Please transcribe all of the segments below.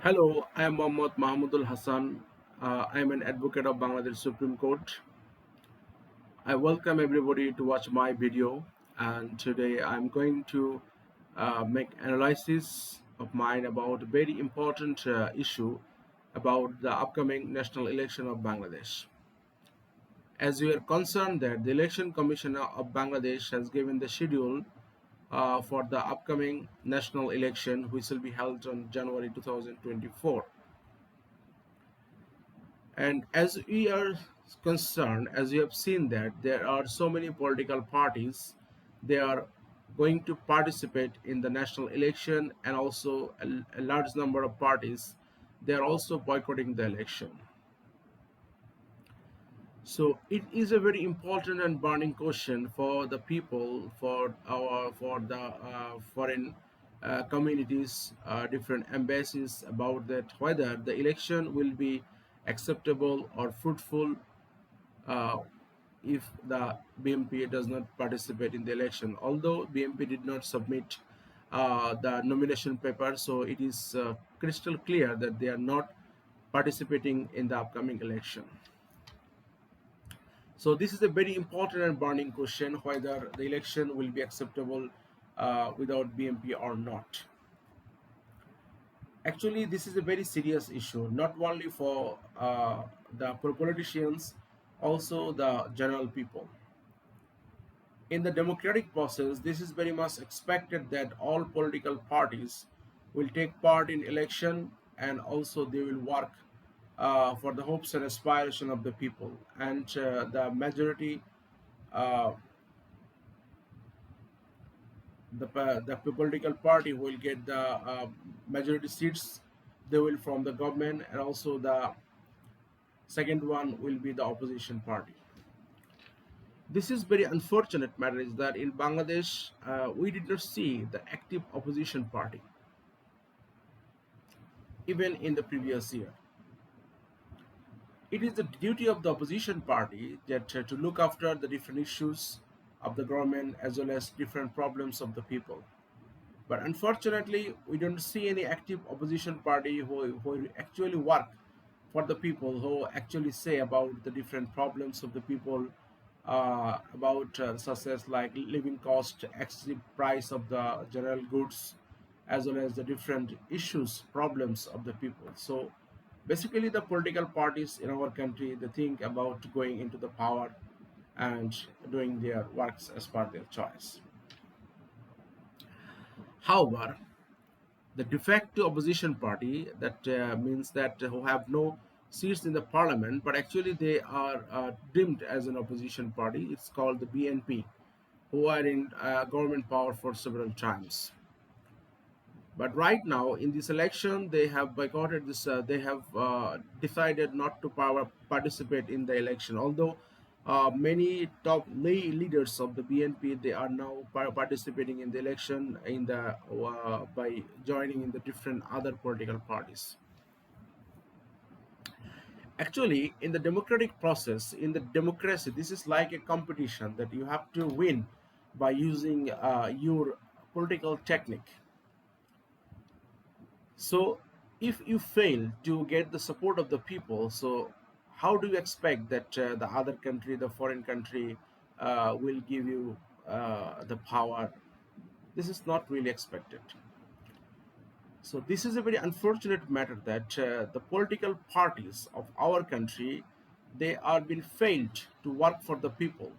Hello, I am Mohammad Mahmudul Hassan. I am an advocate of Bangladesh Supreme Court. I welcome everybody to watch my video, and today I am going to make analysis of mine about a very important issue about the upcoming national election of Bangladesh. As we are concerned that the Election Commissioner of Bangladesh has given the schedule for the upcoming national election, which will be held on January 2024. And as we are concerned, as we have seen that there are so many political parties, they are going to participate in the national election, and also a large number of parties, they are also boycotting the election. So it is a very important and burning question for the people, for the foreign communities, different embassies, about that whether the election will be acceptable or fruitful uh, if the BNP does not participate in the election. Although BNP did not submit the nomination paper, so it is crystal clear that they are not participating in the upcoming election. So this is a very important and burning question whether the election will be acceptable without BNP or not. Actually, this is a very serious issue, not only for the politicians, also the general people. In the democratic process, this is very much expected that all political parties will take part in election, and also they will work for the hopes and aspiration of the people. And the majority, uh, the political party will get the majority seats. They will form the government, and also the second one will be the opposition party. This is very unfortunate matter is that in Bangladesh we did not see the active opposition party even in the previous year. It is the duty of the opposition party that to look after the different issues of the government as well as different problems of the people. But unfortunately, we don't see any active opposition party who actually work for the people, who actually say about the different problems of the people, about such as like living cost, excessive price of the general goods, as well as the different issues, problems of the people. So basically, the political parties in our country, they think about going into the power and doing their works as per their choice. However, the de facto opposition party, that means that who have no seats in the parliament, but actually they are deemed as an opposition party. It's called the BNP, who are in government power for several times. But right now, in this election, they have boycotted this. They have decided not to participate in the election. Although many top leaders of the BNP, they are now participating in the election in the by joining in the different other political parties. Actually, in the democratic process, in the democracy, this is like a competition that you have to win by using your political technique. So if you fail to get the support of the people, so how do you expect that the other country, the foreign country, will give you the power? This is not really expected. So this is a very unfortunate matter that the political parties of our country, they are being failed to work for the people.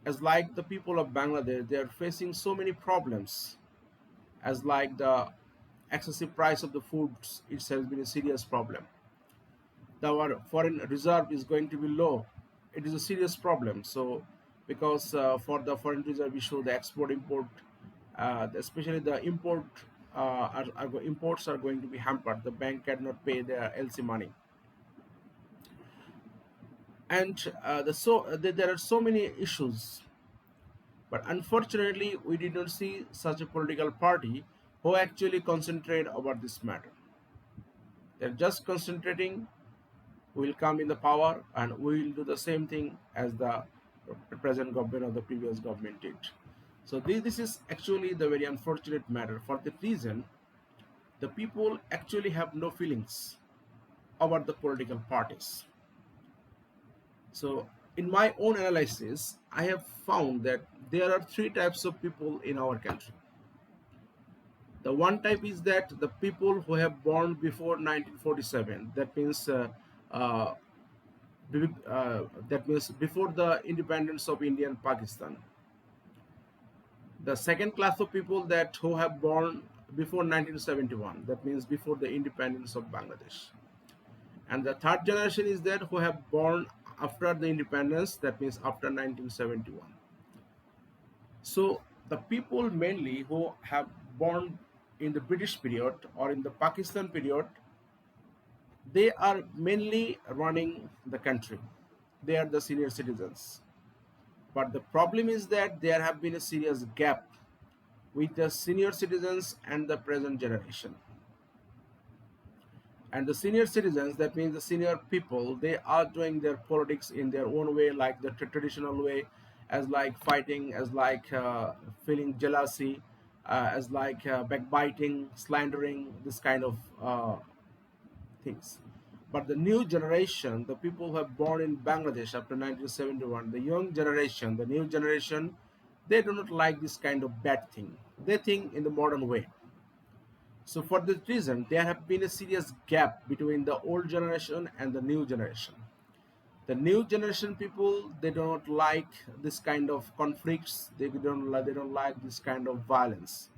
As like the people of Bangladesh, they are facing so many problems, as like the excessive price of the foods, it has been a serious problem. Our foreign reserve is going to be low. It is a serious problem. So because for the foreign reserve issue, the export import, especially the import, imports are going to be hampered. The bank cannot pay their LC money, and there are so many issues. But unfortunately, we did not see such a political party who actually concentrate about this matter. They're just concentrating, will come in the power and we will do the same thing as the present government or the previous government did. So this is actually the very unfortunate matter. For that reason, The people actually have no feelings about the political parties. So, in my own analysis, I have found that there are three types of people in our country. The one type is that the people who have born before 1947, uh, that means before the independence of India and Pakistan. The second class of people that who have born before 1971, that means before the independence of Bangladesh. And the third generation is that who have born after the independence, that means after 1971. So the people mainly who have born in the British period or in the Pakistan period, they are mainly running the country. They are the senior citizens. But the problem is that there have been a serious gap with the senior citizens and the present generation. And the senior citizens, that means the senior people, they are doing their politics in their own way, like the traditional way, as like fighting, as like feeling jealousy, as like backbiting, slandering, this kind of things. But the new generation, the people who have born in Bangladesh after 1971, the young generation, the new generation, they do not like this kind of bad thing. They think in the modern way. So for this reason, there have been a serious gap between the old generation and the new generation. The new generation people, they do not like this kind of conflicts. They don't like this kind of violence.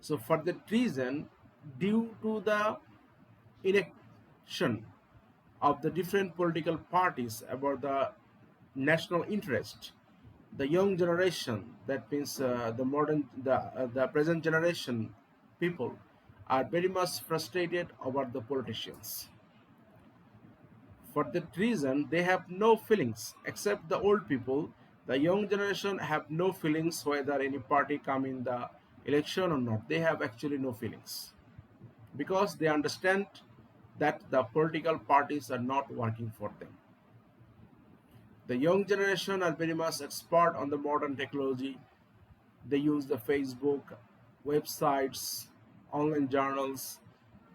So for that reason, due to the inaction of the different political parties about the national interest, the young generation, that means the present generation people, are very much frustrated about the politicians. For that reason, they have no feelings except the old people. The young generation have no feelings whether any party come in the election or not. They have actually no feelings because they understand that the political parties are not working for them. The young generation are very much expert on the modern technology. They use the Facebook, websites, online journals,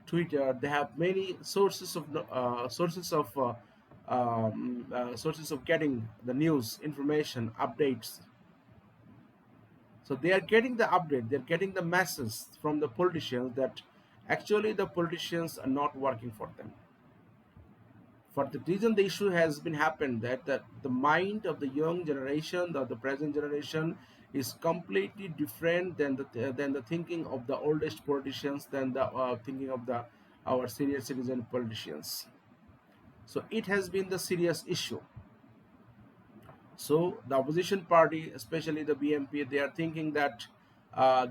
Twitter. They have many sources of getting the news, information, updates. So they are getting the update. They're getting the message from the politicians that actually the politicians are not working for them. For the reason the issue has been happened that the mind of the young generation, the present generation, is completely different than the thinking of the oldest politicians, than the thinking of the our senior citizen politicians. So it has been the serious issue. So the opposition party, especially the BNP, they are thinking that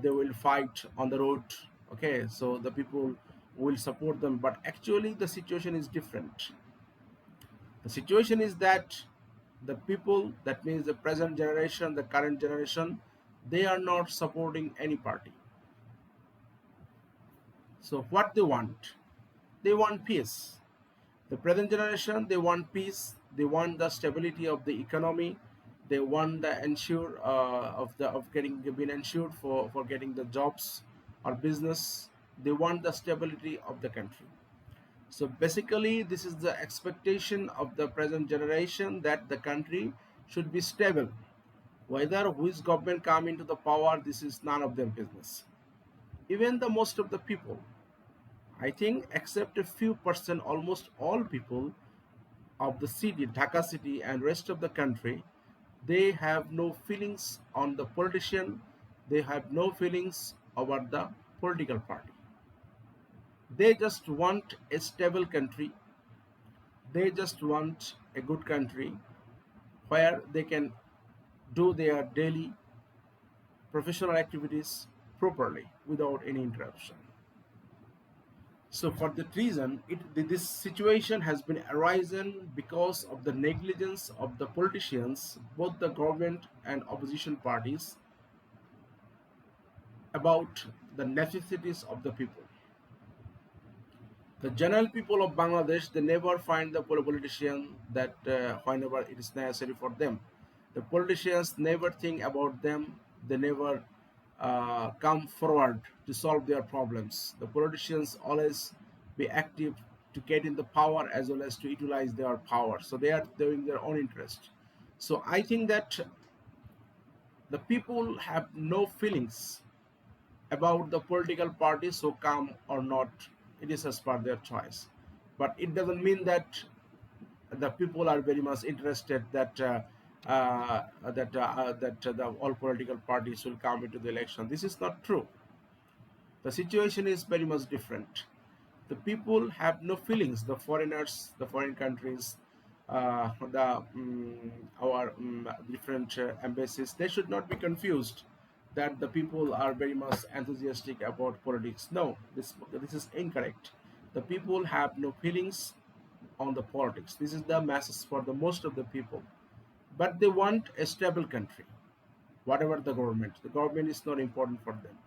they will fight on the road. Okay, so the people will support them, but actually the situation is different. The situation is that the people, that means the present generation, the current generation, they are not supporting any party. So what they want? They want peace. The present generation, they want peace. They want the stability of the economy. They want the ensure of getting being ensured for getting the jobs or business. They want the stability of the country. So basically, this is the expectation of the present generation, that the country should be stable. Whether which government come into the power, this is none of their business. Even the most of the people, I think, except a few percent, almost all people of the city, Dhaka city, and rest of the country, they have no feelings on the politician. They have no feelings about the political party. They just want a stable country. They just want a good country where they can do their daily professional activities properly without any interruption. So for that reason, this situation has been arisen because of the negligence of the politicians, both the government and opposition parties, about the necessities of the people. The general people of Bangladesh, they never find the politician that whenever it is necessary for them. The politicians never think about them. They never come forward to solve their problems. The politicians always be active to get in the power as well as to utilize their power. So they are doing their own interest. So I think that the people have no feelings about the political parties who come or not. It is as per their choice. But it doesn't mean that the people are very much interested that the all political parties will come into the election. This is not true. The situation is very much different. The people have no feelings. The foreigners, the foreign countries, the our different embassies, they should not be confused that the people are very much enthusiastic about politics. No, this is incorrect. The people have no feelings on the politics. This is the message for the most of the people. But they want a stable country, whatever the government. The government is not important for them.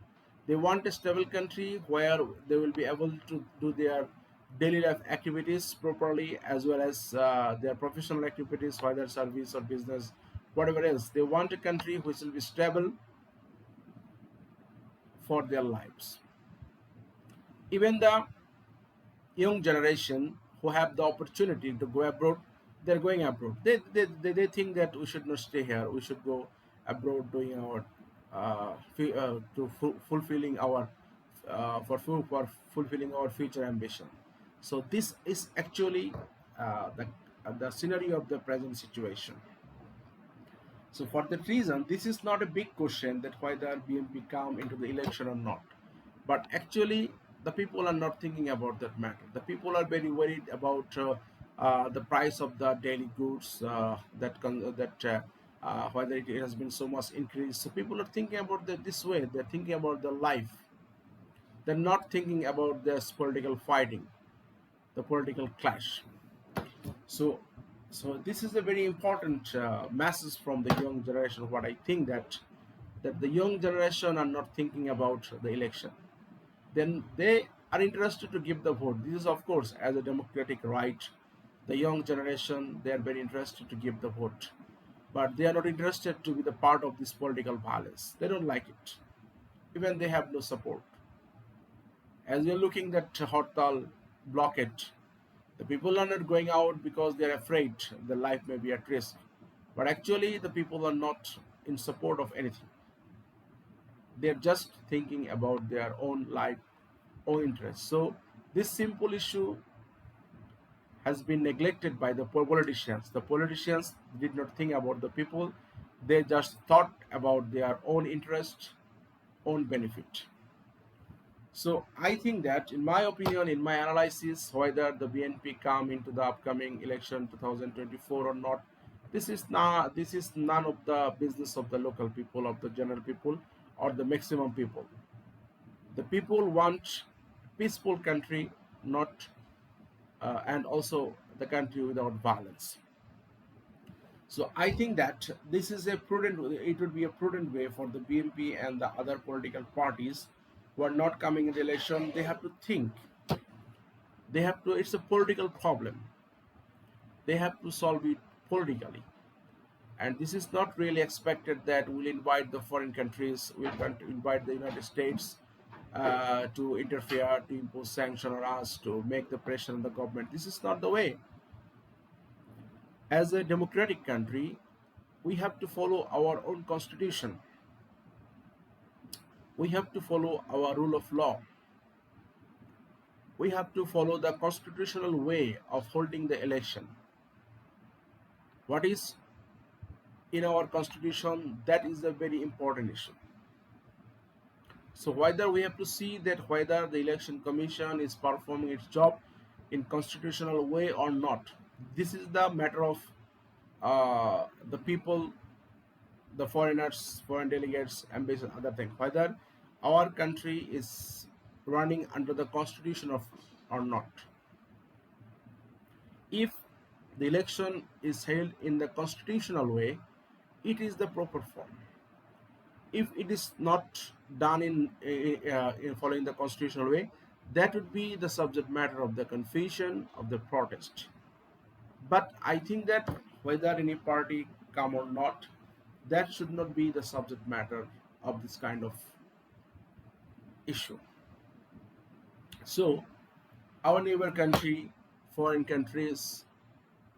They want a stable country where they will be able to do their daily life activities properly as well as their professional activities, whether service or business, whatever else. They want a country which will be stable for their lives. Even the young generation who have the opportunity to go abroad, they're going abroad. They think that we should not stay here. We should go abroad doing our fulfilling our for fulfilling our future ambition. So this is actually the scenario of the present situation. So for that reason, this is not a big question that whether BNP come into the election or not. But actually, the people are not thinking about that matter. The people are very worried about the price of the daily goods whether it has been so much increased. So people are thinking about this way. They're thinking about the life. They're not thinking about this political fighting, the political clash. So, so this is a very important message from the young generation. What I think that the young generation are not thinking about the election. Then they are interested to give the vote. This is, of course, as a democratic right. The young generation, they are very interested to give the vote, but they are not interested to be the part of this political violence. They don't like it. Even they have no support. As we are looking at Hortal blockade, the people are not going out because they are afraid their life may be at risk. But actually, the people are not in support of anything. They're just thinking about their own life, own interests. So, this simple issue has been neglected by the politicians. The politicians did not think about the people, they just thought about their own interest, own benefit. So I think that, in my opinion, in my analysis, whether the BNP come into the upcoming election 2024 or not, this is none of the business of the local people, of the general people, or the maximum people. The people want peaceful country, not and also the country without violence. So I think that this is a prudent. It would be a prudent way for the BNP and the other political parties who are not coming in the election. They have to think. They have to. It's a political problem. They have to solve it politically. And this is not really expected that we'll invite the foreign countries, we'll invite the United States to interfere, to impose sanction on us, to make the pressure on the government. This is not the way. As a democratic country, we have to follow our own constitution. We have to follow our rule of law. We have to follow the constitutional way of holding the election. What is in our constitution, that is a very important issue. So whether we have to see that whether the election commission is performing its job in constitutional way or not. This is the matter of the people, the foreigners, foreign delegates, ambassadors, other things. Whether our country is running under the constitution of or not. If the election is held in the constitutional way, it is the proper form. If it is not done in following the constitutional way, that would be the subject matter of the confusion, of the protest. But I think that whether any party come or not, that should not be the subject matter of this kind of issue. So our neighbor country, foreign countries,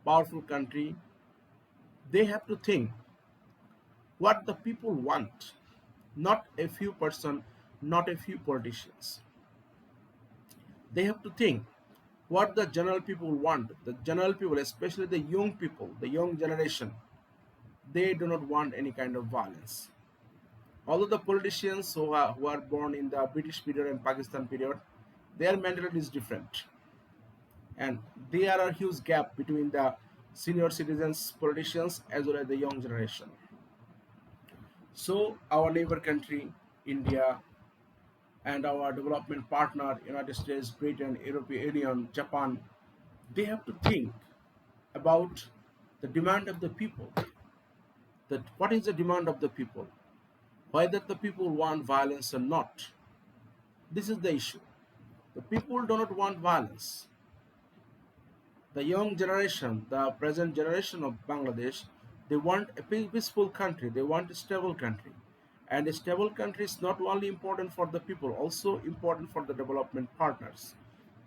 powerful country, they have to think what the people want, not a few person, not a few politicians. They have to think what the general people want. The general people, especially the young people, the young generation, they do not want any kind of violence. Although the politicians who are born in the British period and Pakistan period, their mentality is different. And there are huge gap between the senior citizens, politicians, as well as the young generation. So our neighbor country, India, and our development partner, United States, Britain, European Union, Japan, they have to think about the demand of the people. That what is the demand of the people? Whether the people want violence or not. This is the issue. The people do not want violence. The young generation, the present generation of Bangladesh, they want a peaceful country, they want a stable country. And a stable country is not only important for the people, also important for the development partners.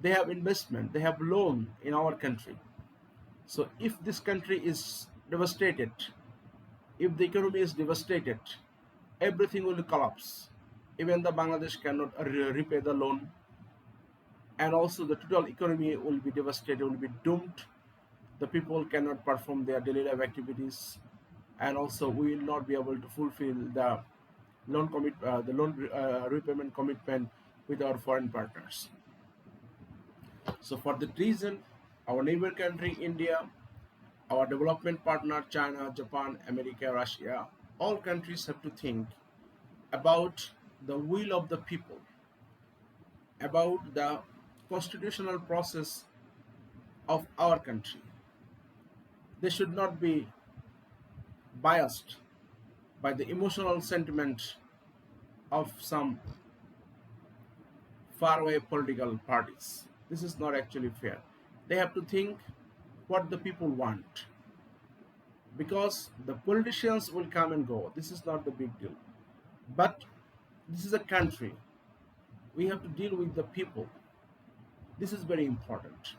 They have investment, they have loan in our country. So if this country is devastated, if the economy is devastated, everything will collapse. Even the Bangladesh cannot repay the loan, and also the total economy will be devastated, will be doomed. The people cannot perform their daily life activities, and also we will not be able to fulfill the loan repayment commitment with our foreign partners. So for that reason, our neighbor country India, our development partner China, Japan, America, Russia, all countries have to think about the will of the people, about the constitutional process of our country. They should not be biased by the emotional sentiment of some faraway political parties. This is not actually fair. They have to think what the people want, because the politicians will come and go. This is not the big deal. But this is a country. We have to deal with the people. This is very important.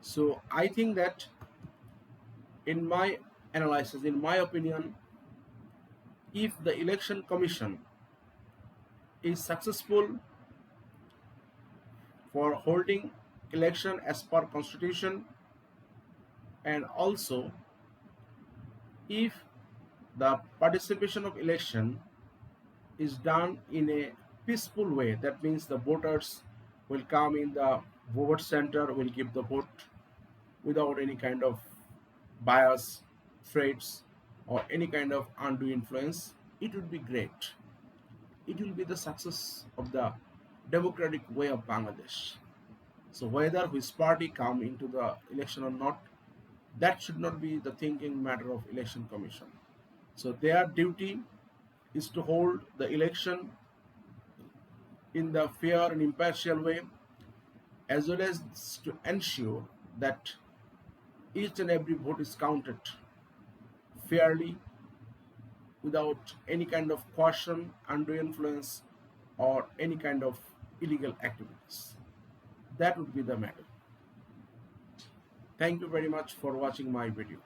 So I think that, in my analysis, in my opinion, if the election commission is successful for holding election as per constitution, and also if the participation of election is done in a peaceful way, that means the voters will come in the vote center, will give the vote without any kind of bias, threats, or any kind of undue influence, it would be great. It will be the success of the democratic way of Bangladesh. So whether which party come into the election or not, that should not be the thinking matter of election commission. So their duty is to hold the election in the fair and impartial way, as well as to ensure that each and every vote is counted fairly, without any kind of coercion, undue influence, or any kind of illegal activities. That would be the matter. Thank you very much for watching my video.